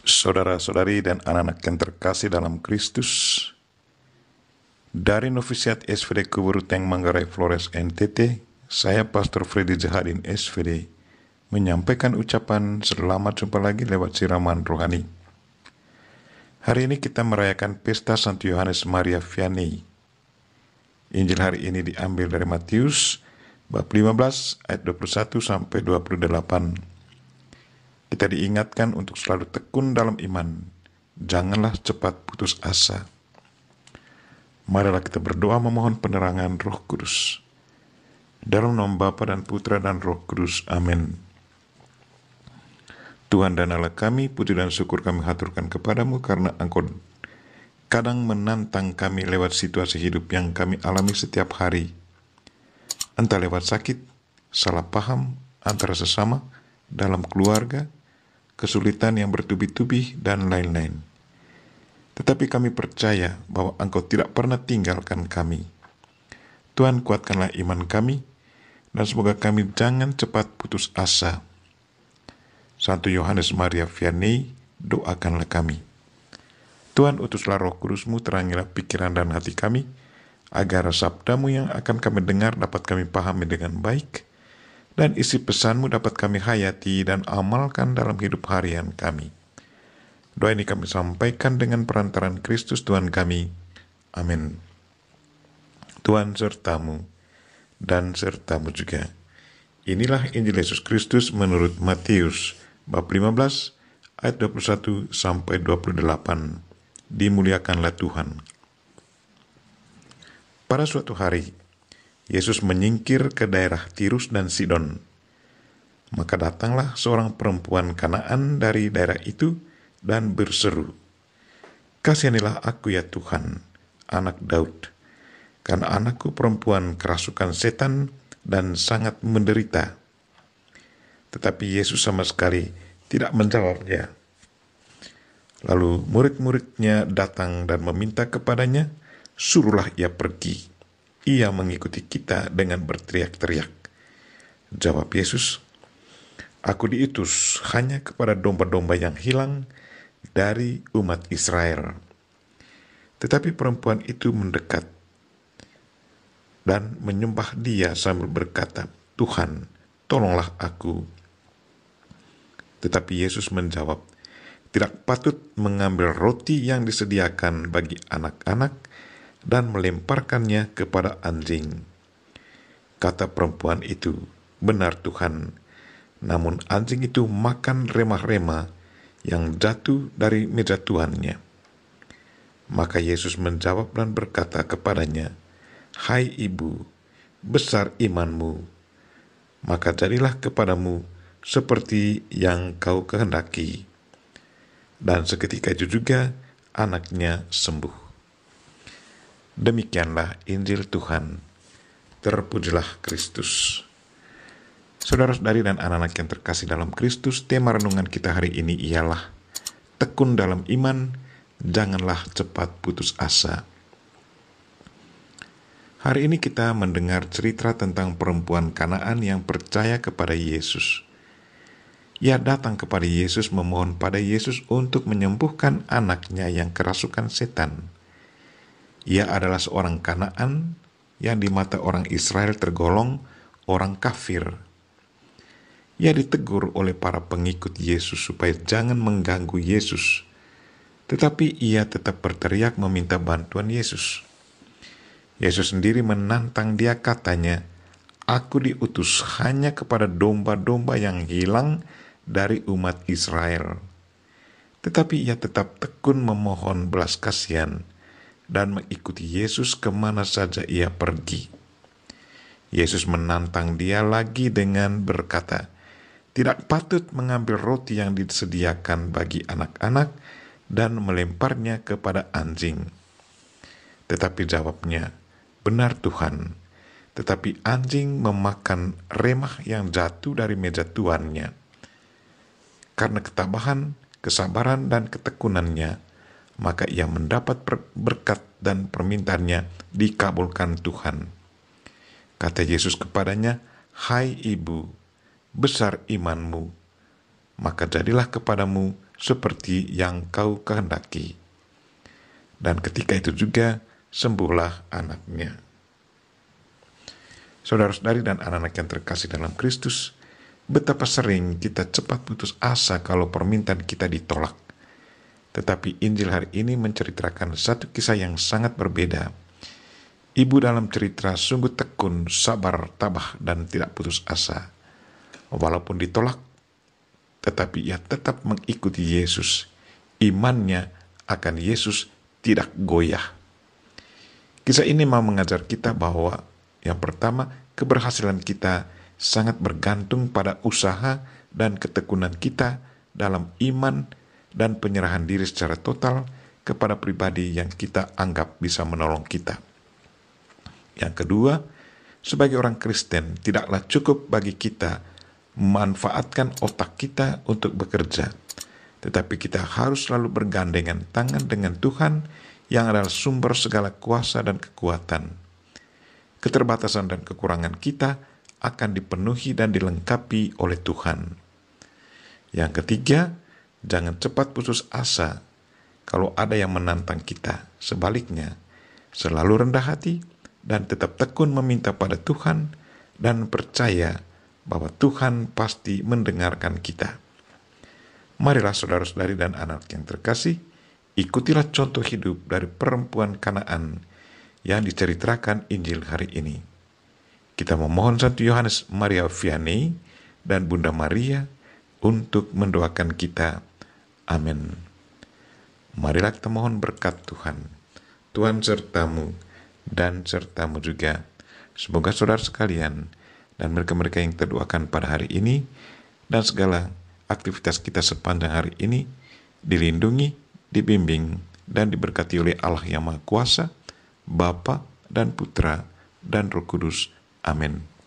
Saudara-saudari dan anak-anak yang terkasih dalam Kristus, dari Novisiat SVD Kuburuteng Manggarai Flores NTT, saya Pastor Freddy Jahadin SVD menyampaikan ucapan selamat jumpa lagi lewat siraman rohani. Hari ini kita merayakan pesta Santo Yohanes Maria Vianney. Injil hari ini diambil dari Matius bab 15 ayat 21 sampai 28. Kita diingatkan untuk selalu tekun dalam iman. Janganlah cepat putus asa. Marilah kita berdoa memohon penerangan Roh Kudus. Dalam nama Bapa dan Putra dan Roh Kudus. Amin. Tuhan dan Allah kami, puji dan syukur kami haturkan kepadamu karena Engkau kadang menantang kami lewat situasi hidup yang kami alami setiap hari. Entah lewat sakit, salah paham antara sesama, dalam keluarga, kesulitan yang bertubi-tubi, dan lain-lain. Tetapi kami percaya bahwa Engkau tidak pernah tinggalkan kami. Tuhan, kuatkanlah iman kami, dan semoga kami jangan cepat putus asa. Santo Yohanes Maria Vianney, doakanlah kami. Tuhan, utuslah Roh Kudus-Mu, terangilah pikiran dan hati kami, agar sabda-Mu yang akan kami dengar dapat kami pahami dengan baik, dan isi pesan-Mu dapat kami hayati dan amalkan dalam hidup harian kami. Doa ini kami sampaikan dengan perantaran Kristus Tuhan kami. Amin. Tuhan sertamu dan sertamu juga. Inilah Injil Yesus Kristus menurut Matius bab 15 ayat 21 sampai 28. Dimuliakanlah Tuhan. Pada suatu hari, Yesus menyingkir ke daerah Tirus dan Sidon. Maka datanglah seorang perempuan Kanaan dari daerah itu dan berseru, "Kasihanilah aku ya Tuhan, anak Daud, karena anakku perempuan kerasukan setan dan sangat menderita." Tetapi Yesus sama sekali tidak menjawabnya. Lalu murid-muridnya datang dan meminta kepadanya, "Suruhlah ia pergi. Ia mengikuti kita dengan berteriak-teriak." Jawab Yesus, "Aku diutus hanya kepada domba-domba yang hilang dari umat Israel." Tetapi perempuan itu mendekat dan menyembah Dia sambil berkata, "Tuhan, tolonglah aku." Tetapi Yesus menjawab, "Tidak patut mengambil roti yang disediakan bagi anak-anak dan melemparkannya kepada anjing." Kata perempuan itu, "Benar Tuhan, namun anjing itu makan remah-remah yang jatuh dari meja tuannya." Maka Yesus menjawab dan berkata kepadanya, "Hai ibu, besar imanmu, maka jadilah kepadamu seperti yang kau kehendaki." Dan seketika itu juga anaknya sembuh. Demikianlah Injil Tuhan. Terpujilah Kristus. Saudara-saudari dan anak-anak yang terkasih dalam Kristus, tema renungan kita hari ini ialah tekun dalam iman, janganlah cepat putus asa. Hari ini kita mendengar cerita tentang perempuan Kanaan yang percaya kepada Yesus. Ia datang kepada Yesus memohon pada Yesus untuk menyembuhkan anaknya yang kerasukan setan. Ia adalah seorang Kanaan yang di mata orang Israel tergolong orang kafir. Ia ditegur oleh para pengikut Yesus supaya jangan mengganggu Yesus, tetapi ia tetap berteriak meminta bantuan Yesus. Yesus sendiri menantang dia, katanya, "Aku diutus hanya kepada domba-domba yang hilang dari umat Israel." Tetapi ia tetap tekun memohon belas kasihan dan mengikuti Yesus kemana saja ia pergi. Yesus menantang dia lagi dengan berkata, "Tidak patut mengambil roti yang disediakan bagi anak-anak dan melemparnya kepada anjing." Tetapi jawabnya, "Benar Tuhan, tetapi anjing memakan remah yang jatuh dari meja tuannya." Karena ketabahan, kesabaran, dan ketekunannya, maka ia mendapat berkat dan permintaannya dikabulkan Tuhan. Kata Yesus kepadanya, "Hai ibu, besar imanmu, maka jadilah kepadamu seperti yang kau kehendaki. Dan ketika itu juga sembuhlah anaknya. Saudara-saudari dan anak-anak yang terkasih dalam Kristus, betapa sering kita cepat putus asa kalau permintaan kita ditolak. Tetapi Injil hari ini menceritakan satu kisah yang sangat berbeda. Ibu dalam cerita sungguh tekun, sabar, tabah, dan tidak putus asa. Walaupun ditolak, tetapi ia tetap mengikuti Yesus. Imannya akan Yesus tidak goyah. Kisah ini mau mengajar kita bahwa yang pertama, keberhasilan kita sangat bergantung pada usaha dan ketekunan kita dalam iman dan penyerahan diri secara total kepada pribadi yang kita anggap bisa menolong kita. Yang kedua, sebagai orang Kristen, tidaklah cukup bagi kita memanfaatkan otak kita untuk bekerja, tetapi kita harus selalu bergandengan tangan dengan Tuhan yang adalah sumber segala kuasa dan kekuatan. Keterbatasan dan kekurangan kita akan dipenuhi dan dilengkapi oleh Tuhan. Yang ketiga, jangan cepat putus asa kalau ada yang menantang kita. Sebaliknya, selalu rendah hati dan tetap tekun meminta pada Tuhan dan percaya bahwa Tuhan pasti mendengarkan kita. Marilah saudara-saudari dan anak yang terkasih, ikutilah contoh hidup dari perempuan Kanaan yang diceritakan Injil hari ini. Kita memohon Santo Yohanes Maria Vianney dan Bunda Maria untuk mendoakan kita. Amin. Marilah kita mohon berkat Tuhan. Tuhan sertamu dan sertamu juga. Semoga saudara sekalian dan mereka-mereka yang terdoakan pada hari ini dan segala aktivitas kita sepanjang hari ini dilindungi, dibimbing, dan diberkati oleh Allah yang Maha Kuasa, Bapa dan Putra dan Roh Kudus. Amin.